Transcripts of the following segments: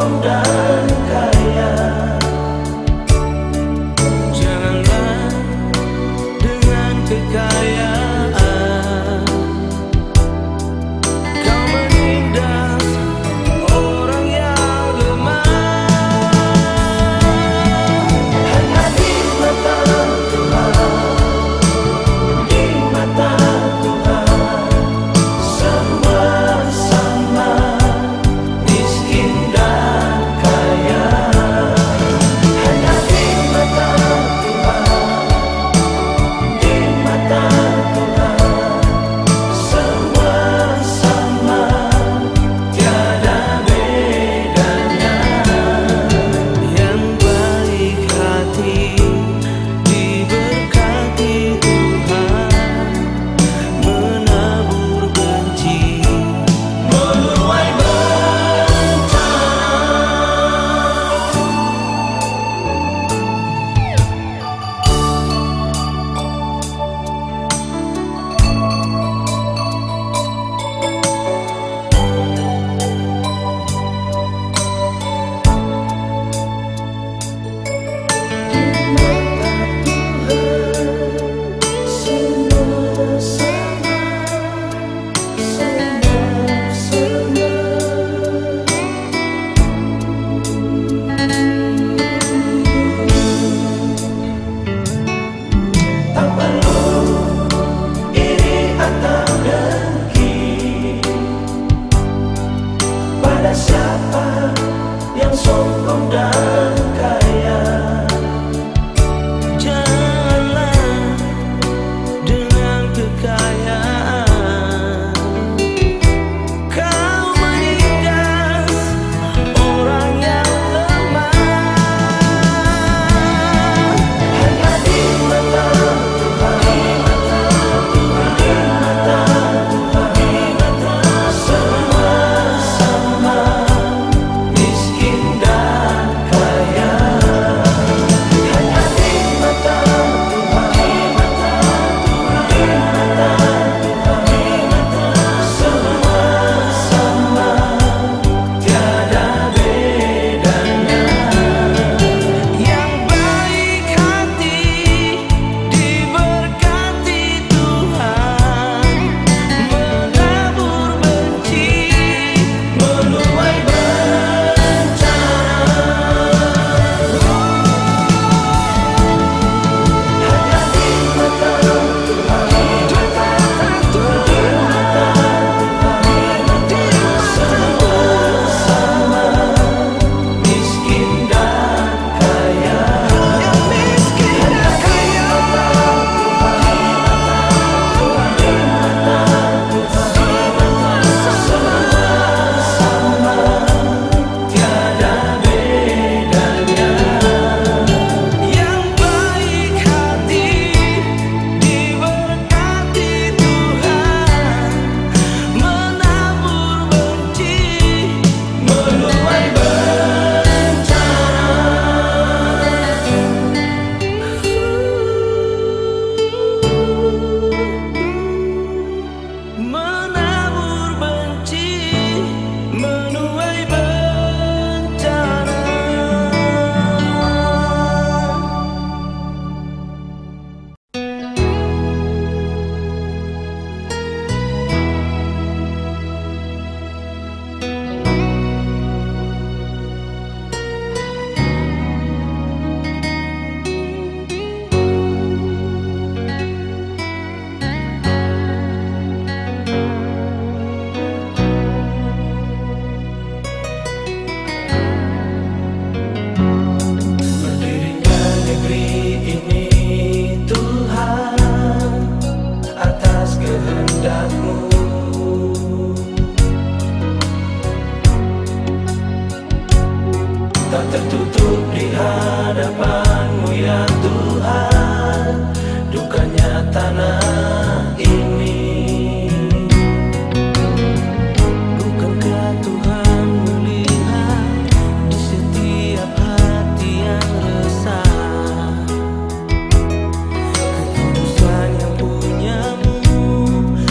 sombong dan kaya. Janganlah dengan kekayaan kau menindas orang yang lemah. Hanya di mata Tuhan, di mata Tuhan semua sama, miskin dan kaya. Hanya di mata Tuhan, di mata Tuhan semua sama, tiada bedanya. Yang baik hati diberkati Tuhan, menabur benci menuai bencana. Semua sama, semua sama. Tak perlu iri atau dengki pada siapa yang sombong dan kaya. Janganlah dengan kekayaan kau menindas orang yang lemah. Hanya di mata Tuhan, di mata Tuhan semua sama, miskin dan kaya. Hanya di mata Tuhan, di mata Tuhan semua sama, tiada bedanya. Yang baik hati diberkati Tuhan, menabur benci menuai bencana. Hanya di mata Tuhan, di mata semua sama, miskin dan kaya. Hanya di mata semua sama, tiada bedanya. Yang baik hati diberkati Tuhan, menabur benci menuai bencana. Menabur benci menuai bencana. Berdirikan negeri ini Tuhan atas kehendak-Mu. Tak tertutup di hadapan-Mu ya Tuhan, dukanya tanah ini. Bukankah Tuhan melihat di setiap hati yang resah, ketulusan yang punya-Mu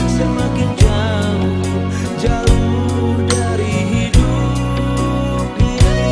semakin jauh, jauh dari hidup ini.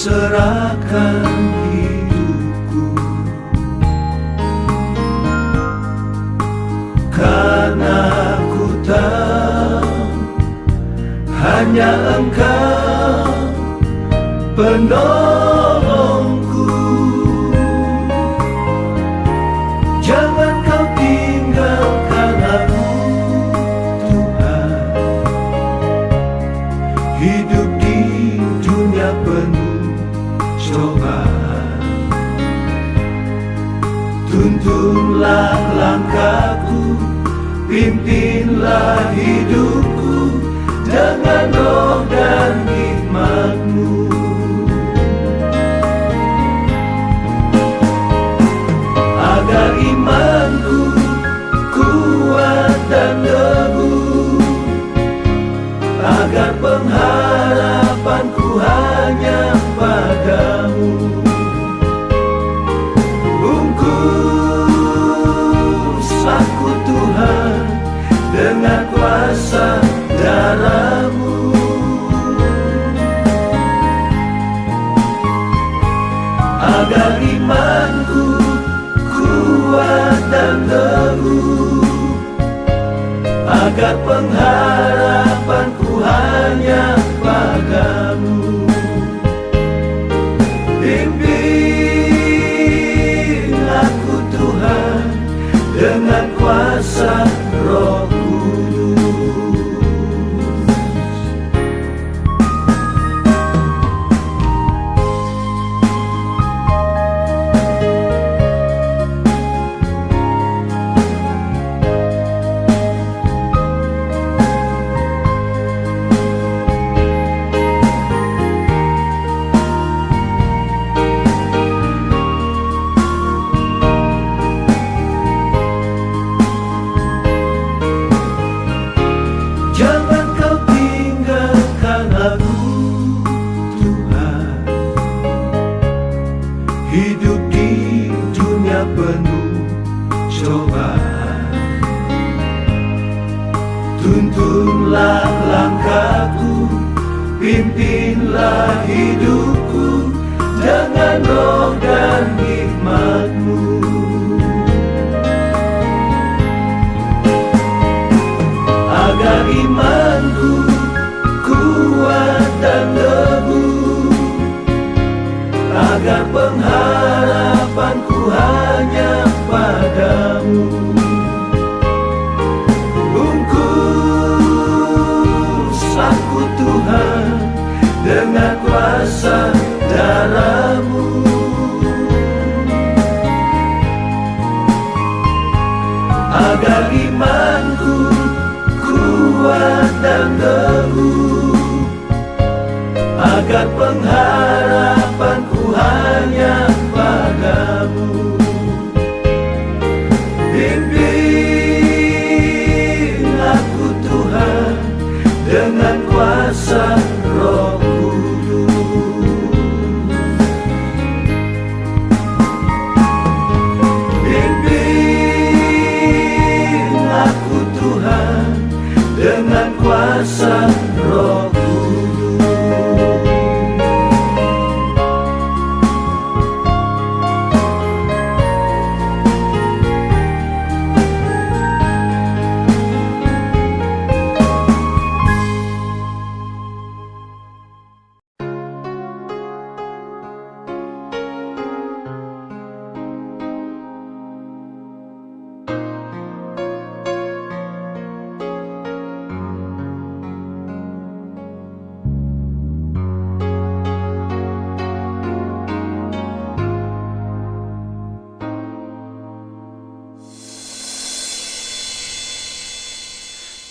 serahkan hidupku, karena ku tahu hanya Engkau penolongku. Jangan Kau tinggalkan aku, Tuhan. Hidup di dunia penuh cobaan, tuntunlah langkahku, pimpinlah hidupku dengan roh dan hikmat-Mu. Agar imanku kuat dan teguh, agar pengharapanku hanya padamu. Bungkus aku Tuhan dengan kuasa darah-Mu. Agar imanku kuat dan teguh, agar pengharapanku hanya padamu. Pimpin aku Tuhan dengan kuasa Roh Kudus. Jangan Kau tinggalkan aku, Tuhan. Hidup di dunia penuh cobaan, tuntunlah langkahku, pimpinlah hidupku dengan roh dan hikmat-Mu. Agar imanku kuat dan teguh, agar pengharapanku hanya padamu. Bungkus aku Tuhan dengan kuasa darah-Mu. Agar imanku kuat dan teguh, agar pengharapanku hanya padamu. Pimpin aku Tuhan dengan kuasa Roh Kudus. Pimpin aku Tuhan dengan kuasa Roh Kudus.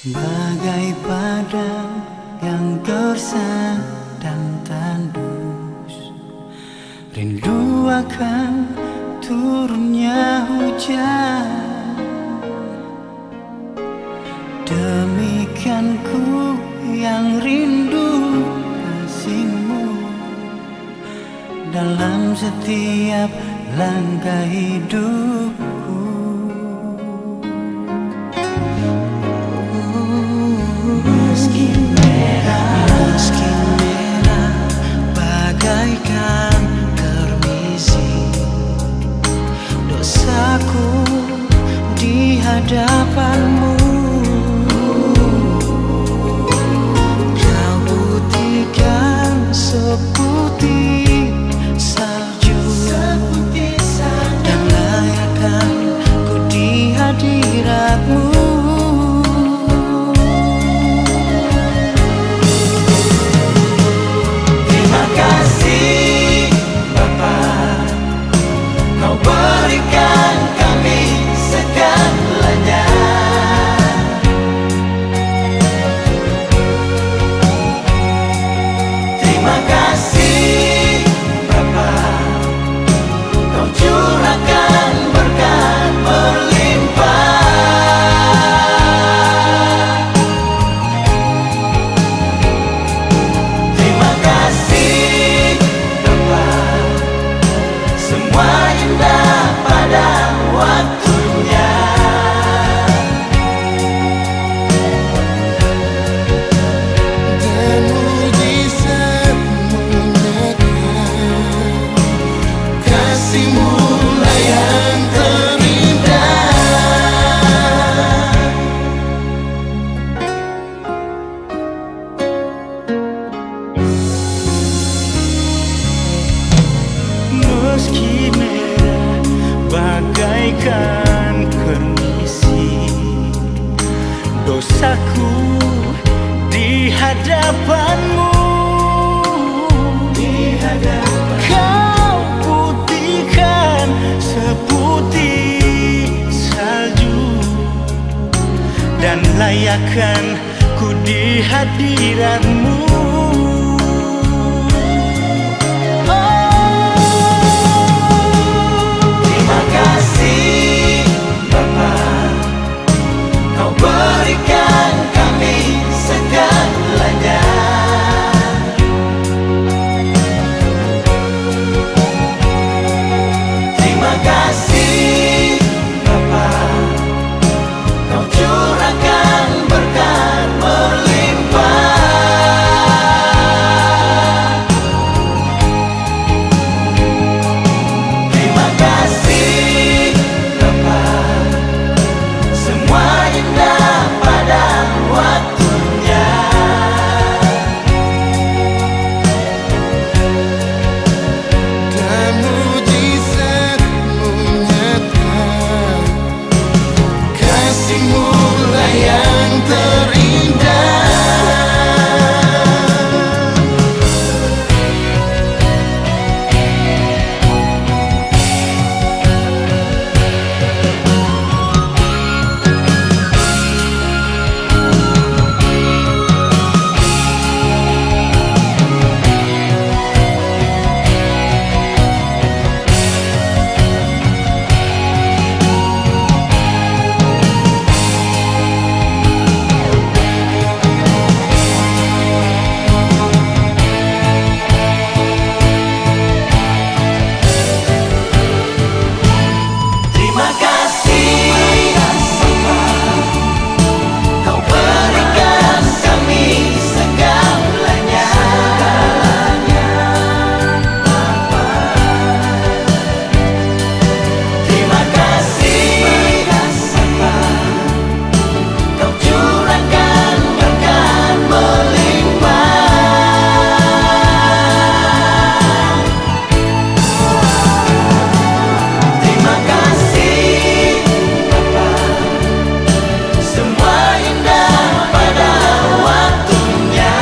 Bagai padang yang gersang dan tandus, rindu akan turunnya hujan. Demikian ku yang rindu kasih-Mu dalam setiap langkah hidupku. Meski merah bagaikan di hadapanmu. Kau putihkan seputih salju, dan layakkan ku di hadiratmu. Terima kasih Bapa, Kau berikan kami segalanya. Terima kasih Bapa, Kau curahkan berkat melimpah. Terima kasih Bapa, semua indah pada waktunya. Dan mujizat-Mu nyata, kasih-Mu lah yang terindah. Terima kasih Bapa, Kau berikan kami segalanya. Terima kasih Bapa, Kau curahkan berkat melimpah. Terima kasih Bapa, semua indah pada waktunya.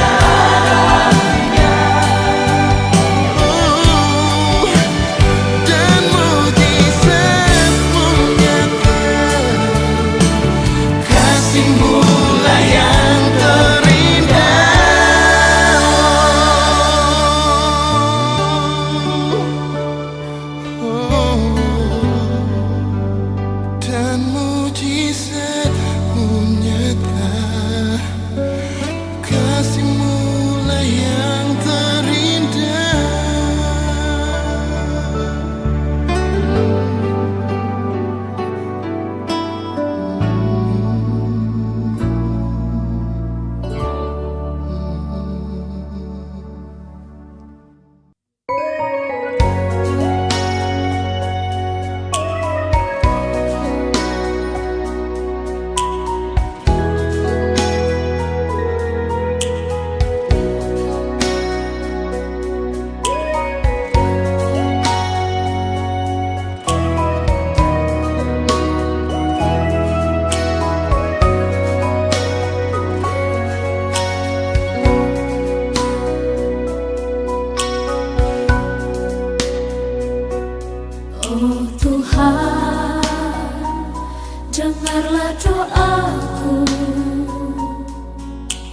Dan mujizat-Mu nyata, kasih-Mu lah yang terindah. Dan mujizat-Mu nyata, kasih-Mu lah yang terindah. Oh Tuhan, dengarlah doaku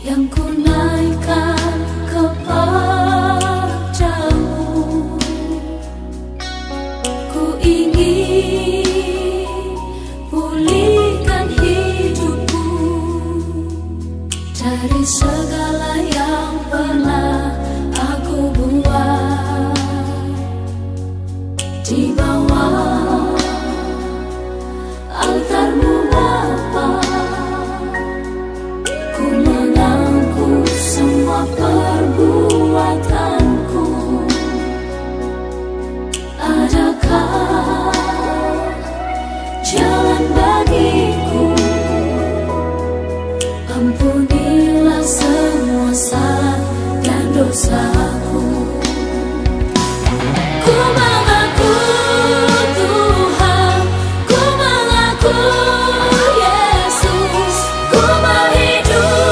yang ku naikkan kepadamu. Ku ingin pulihkan hidupku dari segala yang pernah aku buat. Di bawah altar-Mu Bapa, ku mengaku semua perbuatanku. Adakah jalan bagiku? Ampunilah semua salah dan dosaku. Ku mengaku Tuhan, ku mengaku Yesus, ku mau hidup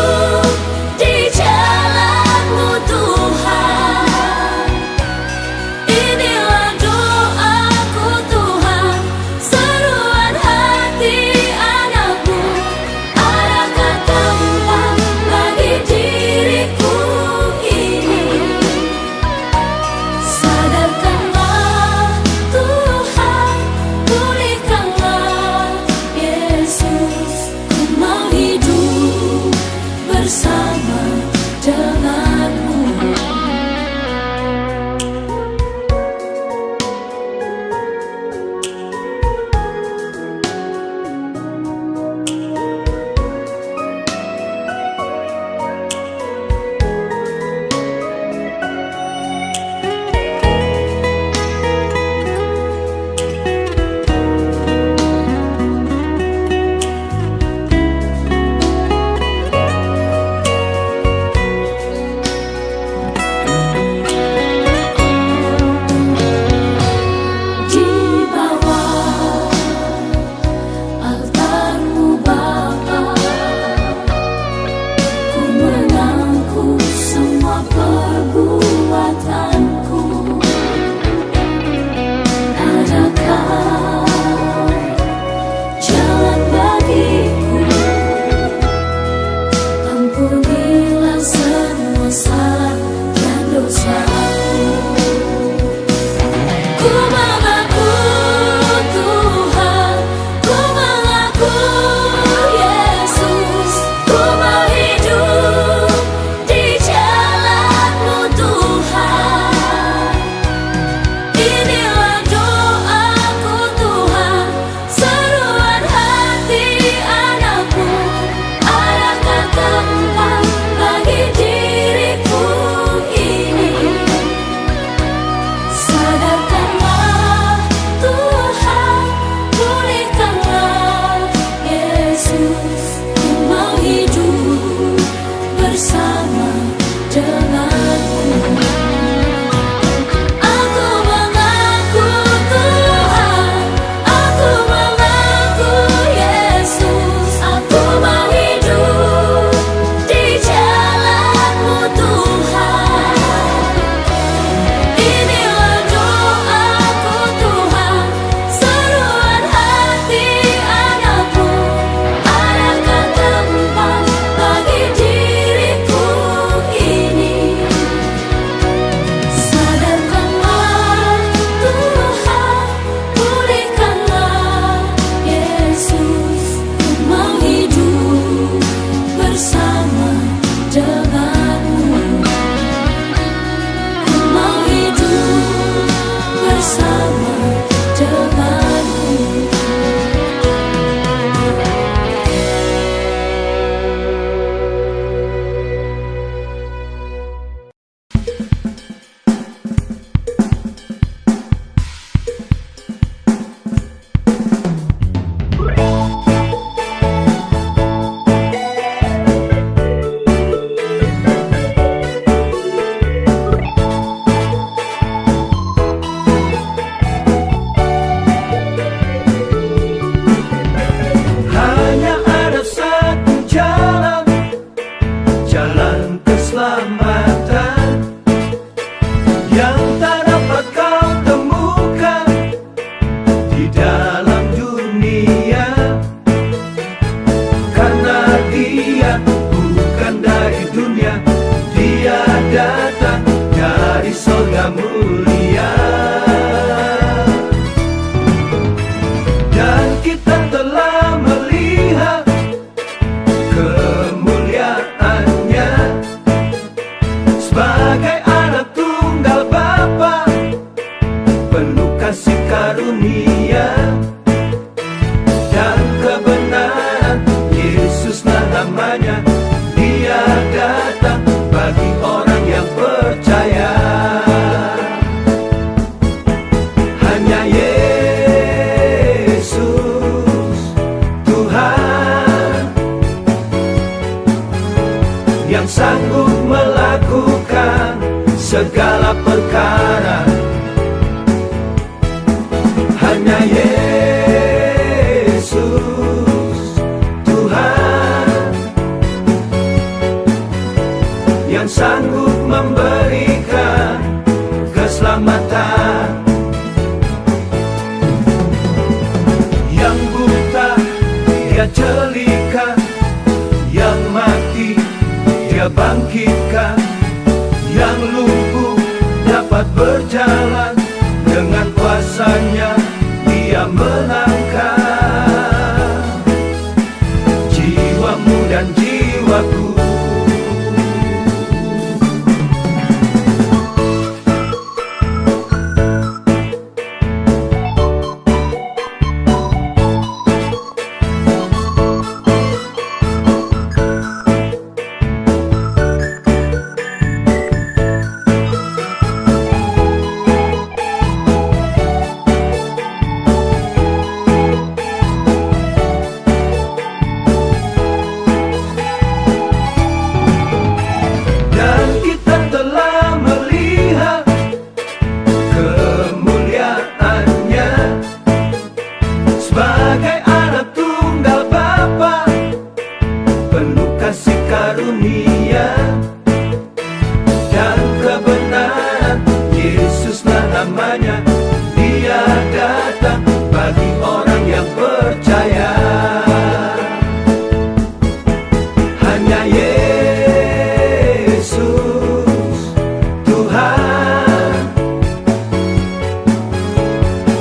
dari dunia, Dia datang dari surga mulia. Dan kita telah melihat kemuliaannya sebagai anak tunggal Bapa, penuh kasih karunia dan kebenaran. Yesuslah namanya, Dia datang bagi orang yang percaya. Hanya Yesus Tuhan yang sanggup melakukan segala perkara. Hanya Yesus Tuhan yang sanggup memberikan keselamatan. Yang buta Dia jelikan, yang mati Dia bangkitkan, yang lumpuh dapat berjalan, dengan kuasanya Dia menangkan jiwamu dan jiwaku. Dan kita telah melihat kemuliaannya sebagai anak tunggal Bapa, penuh kasih karunia dan kebenaran. Yesuslah namanya, Dia datang bagi orang yang percaya. Hanya Yesus Tuhan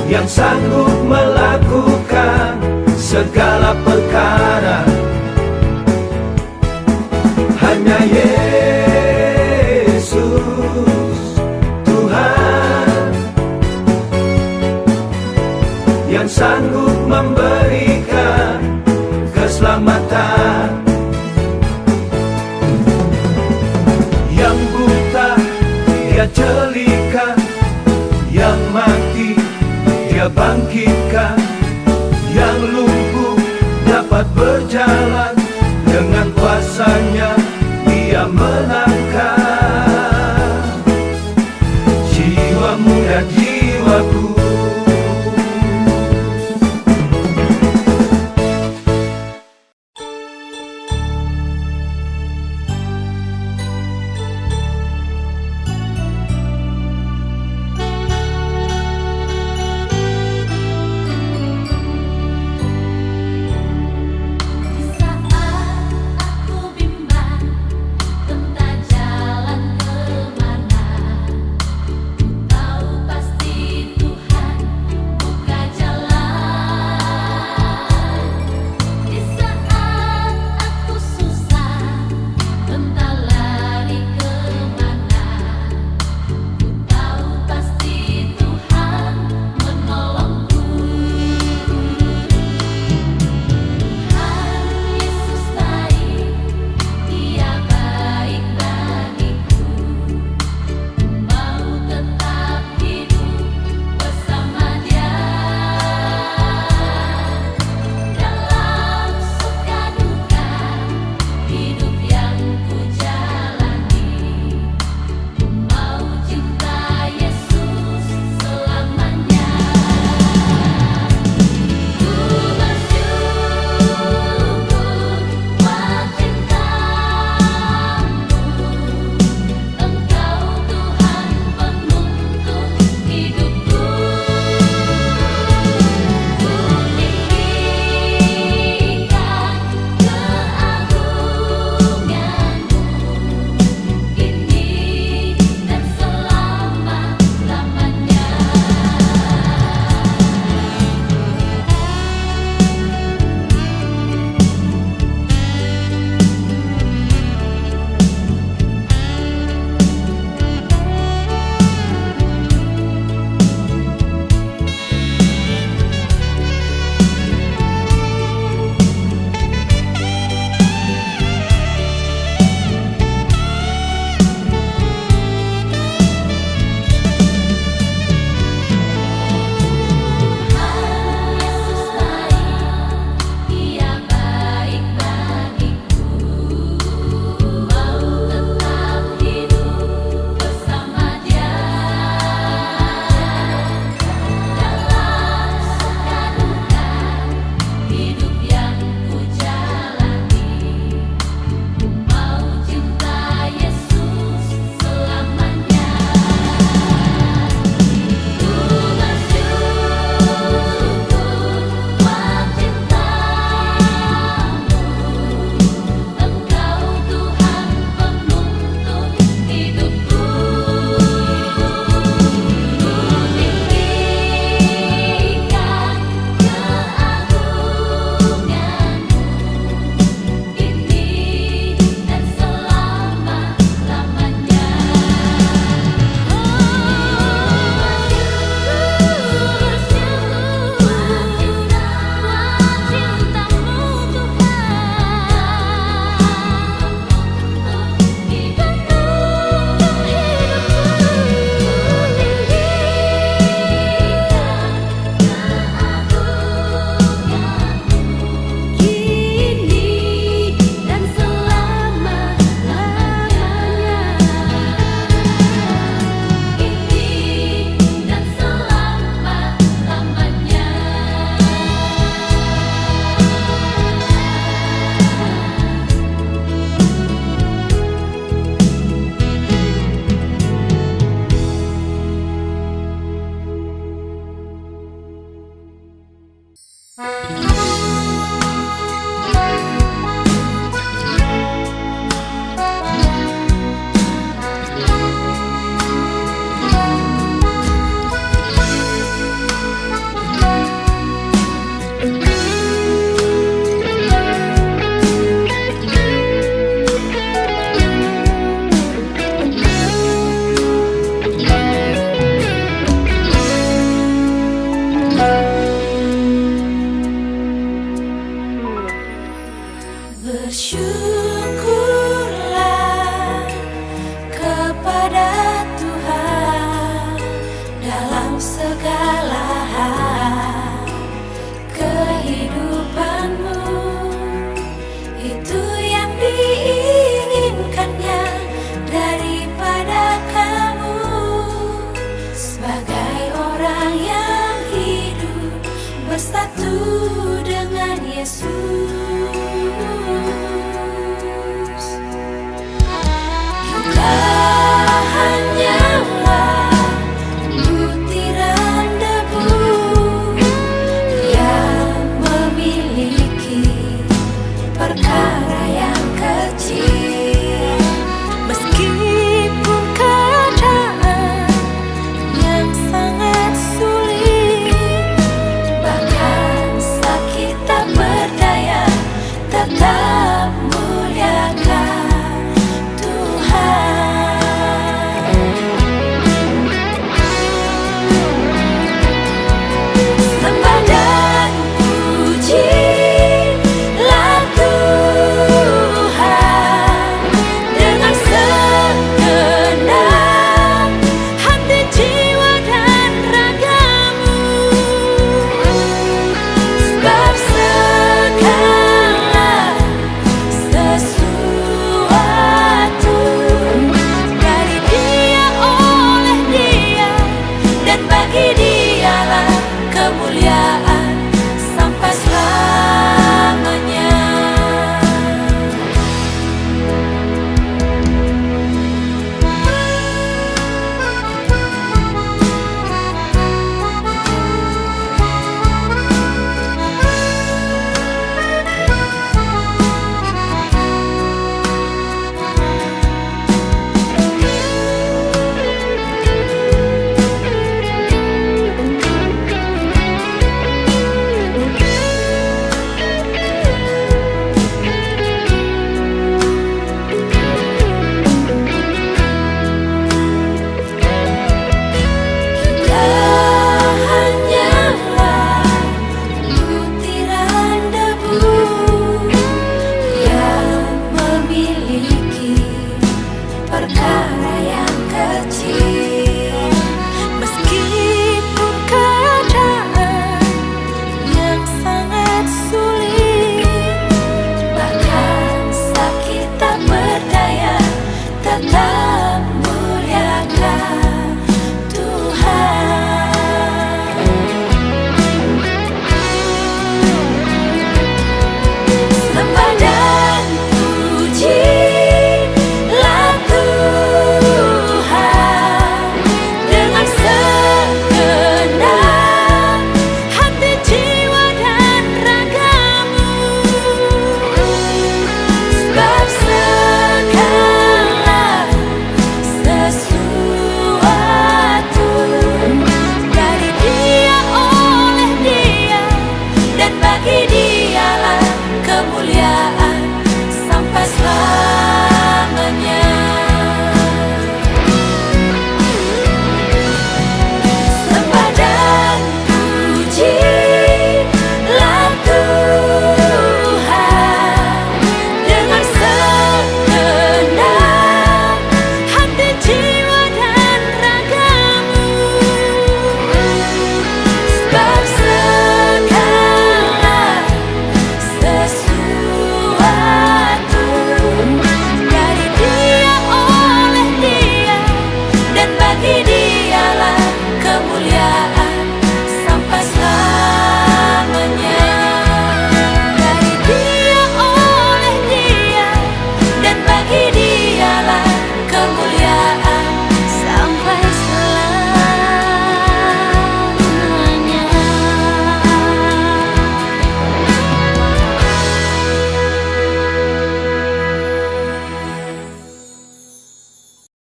yang sanggup melakukan segala perkara. Hanya Yesus Tuhan yang sanggup memberikan keselamatan. Yang buta Dia jelikan, yang mati Dia bangkitkan, yang lumpuh dapat berjalan, dengan kuasanya Dia menangkan jiwamu dan jiwaku.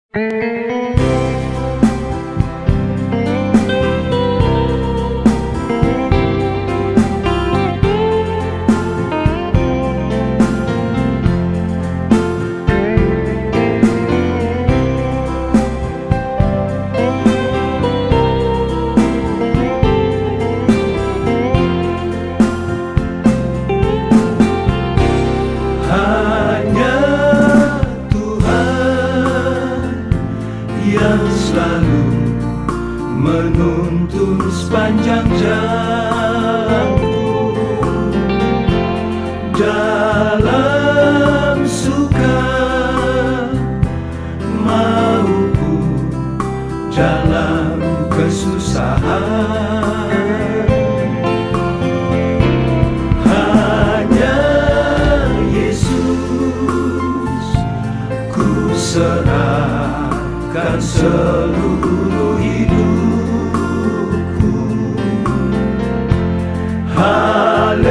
Hanya Tuhan yang selalu menuntun sepanjang jalanku, dalam suka maupun dalam kesusahan. Serahkan seluruh hidupku. Haleluya,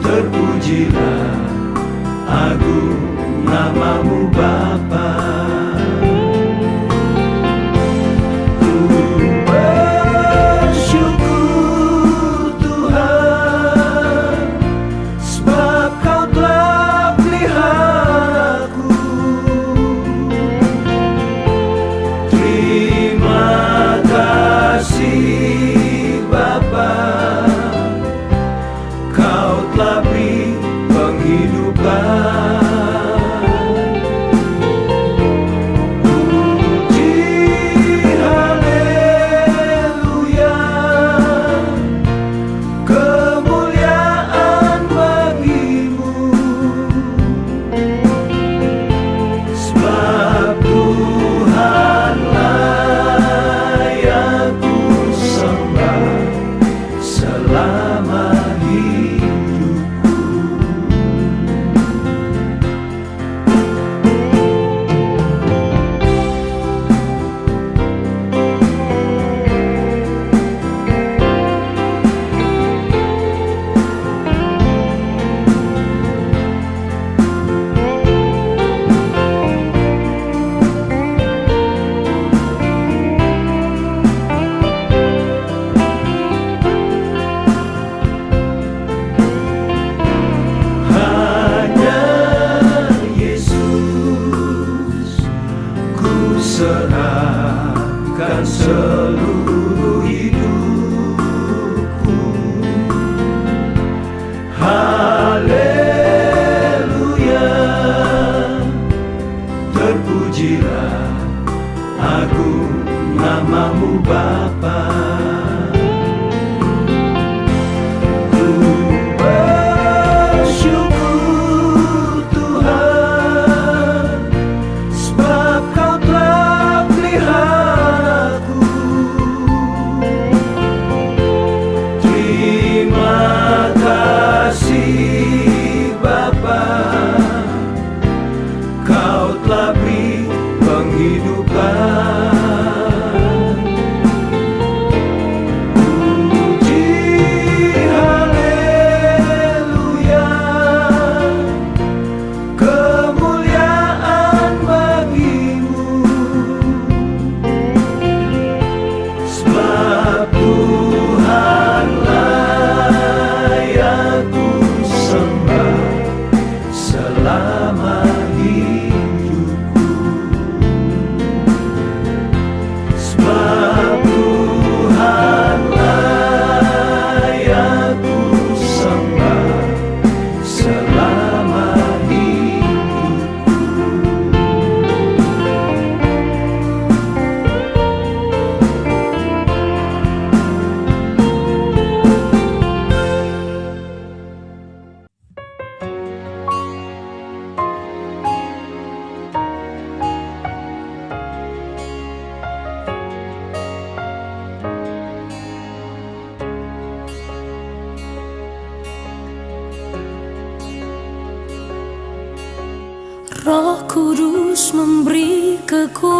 terpujilah agung namamu Bapa. Ku bersyukur Tuhan, sebab Kau telah pelihara aku. Terima kasih Bapa, Kau telah beri penghidupan. Puji haleluya, kemuliaan bagimu, sebab Tuhanlah yang ku sembah selama hidupku. Hanya Yesus, ku serahkan seluruh hidupku. Haleluya, terpujilah agung namamu Bapa. Ku bersyukur Tuhan, sebab Kau telah pelihara aku. Terima kasih Bapa, Kau telah beri penghidupan. Puji haleluya, kemuliaan bagimu, sebab Tuhanlah yang ku sembah selama hidupku. Sebab Tuhanlah yang ku sembah selama hidupku. Roh Kudus memberi kekuatan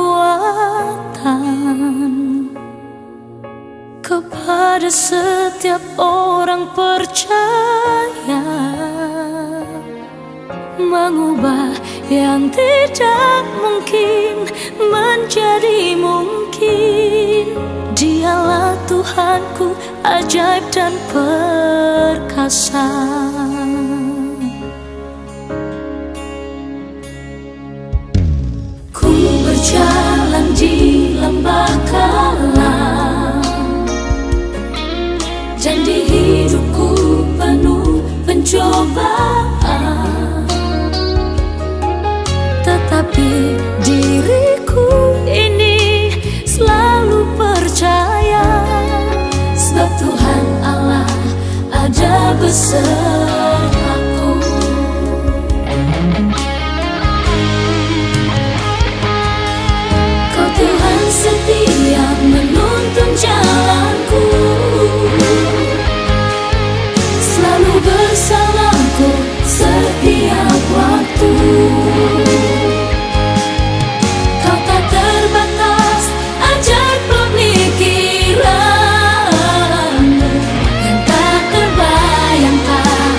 kepada setiap orang percaya. mengubah yang tidak mungkin menjadi mungkin. Dialah Tuhanku, ajaib dan perkasa. Ku berjalan di lembah kelam, dan di hidupku penuh pencobaan, tetapi diriku ini selalu percaya, sebab Tuhan Allah ada besertaku. Kau Tuhan setia menuntun jalanku, selalu bersamaku setiap waktu. Kau tak terbatas, ajaib pemikiran yang tak terbayangkan.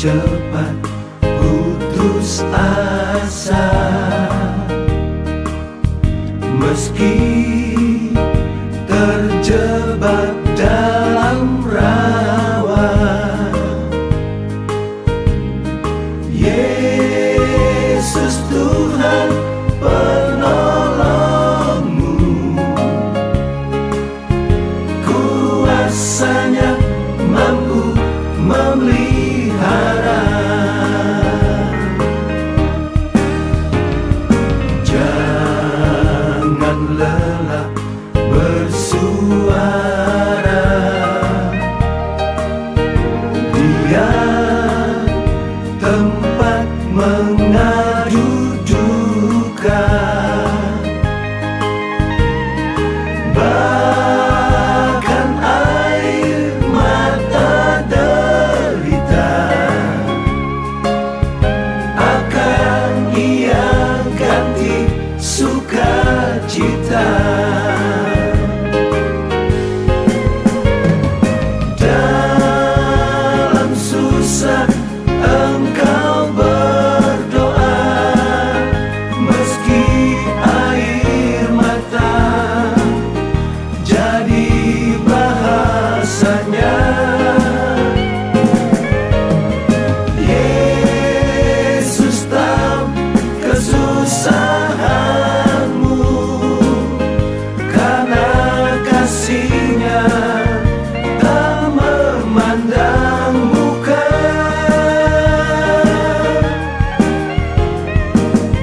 cepat putus asa, meski terjebak dalam rawa. Yesus Tuhan penolongmu, kuasanya mampu memelihara. Jangan lelah bersuara, Dia tempat mengadu duka. Bahkan air mata derita akan Ia ganti sukacita. Dalam susah engkau berdoa, meski air mata jadi bahasanya. Yesus tahu kesusahanmu, karena kasih-Nya tak memandang muka.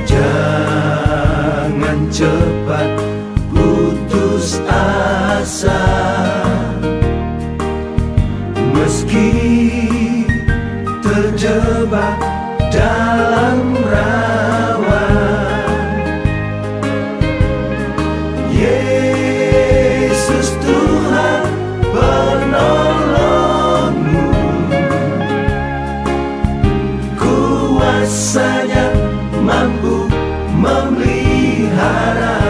Jangan cepat putus asa, meski terjebak dalam rawa. Yesus Tuhan penolongmu, kuasanya mampu memelihara.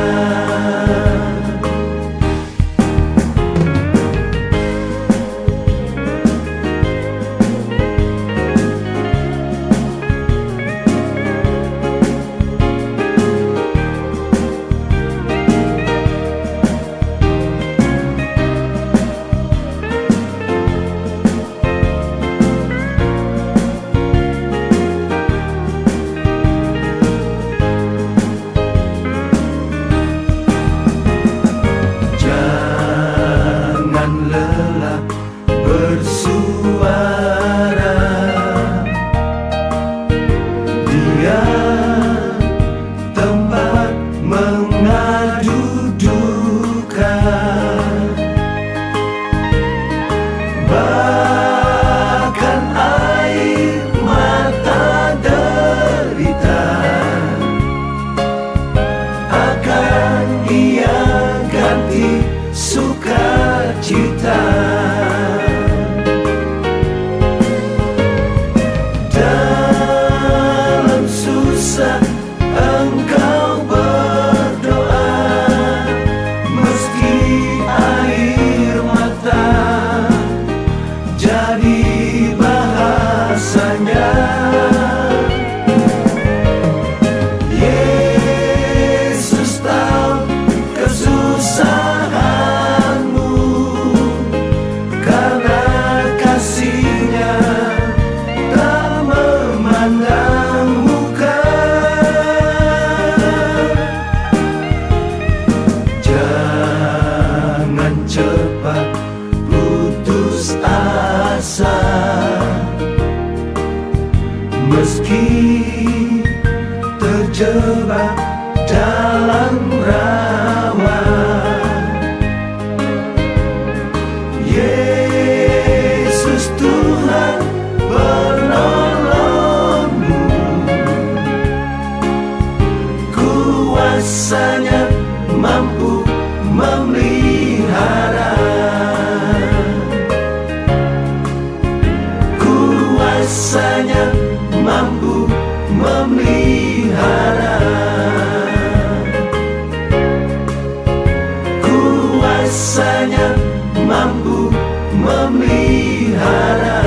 Jangan lelah bersuara, Dia tempat mengadu duka. Bahkan air mata derita akan Ia ganti sukacita. Dalam susah engkau berdoa, meski air mata jadi bahasanya. Yesus tahu kesusahanmu, karena kasih-Nya tak memandang muka. Jangan cepat putus asa, meski terjebak dalam rawa. Yesus Tuhan penolongmu, kuasanya mampu memelihara. Kuasanya mampu memelihara. Kuasanya mampu memelihara.